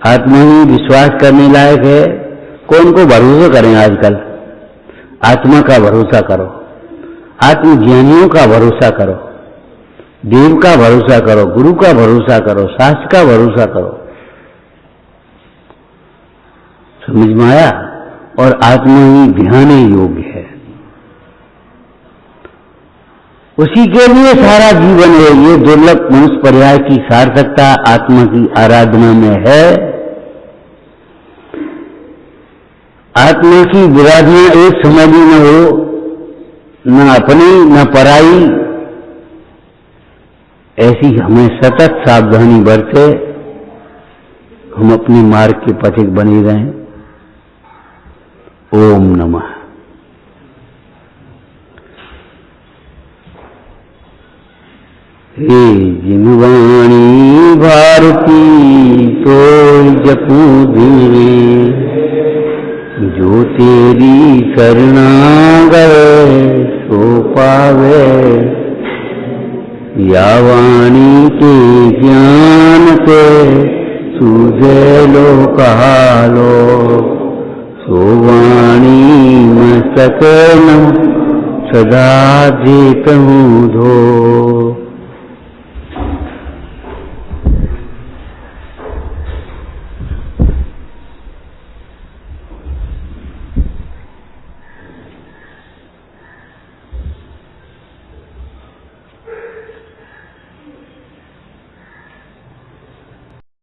आत्मा ही विश्वास करने लायक है। कौन को भरोसा करें आजकल? आत्मा का भरोसा करो, आत्मज्ञानियों का भरोसा करो, देव का भरोसा करो, गुरु का भरोसा करो, शास्त्र का भरोसा करो। समझ में आया? और आत्मा ही ध्यान योग्य है, उसी के लिए सारा जीवन है। ये दुर्लभ मनुष्य पर्याय की सार्थकता आत्मा की आराधना में है। आत्मा की विराधना एक समय भी न हो, न अपनी न पराई, ऐसी हमें सतत सावधानी बरते, हम अपने मार्ग के पथिक बने रहें। ओम नमः। हे जिनवाणी भारती तो जपू धीरे, जो तेरी शरणागत सो पावे या वाणी के ज्ञान से सूझे लो कहालो, सो वाणी मस्तक न सदा जेतहूँ धो।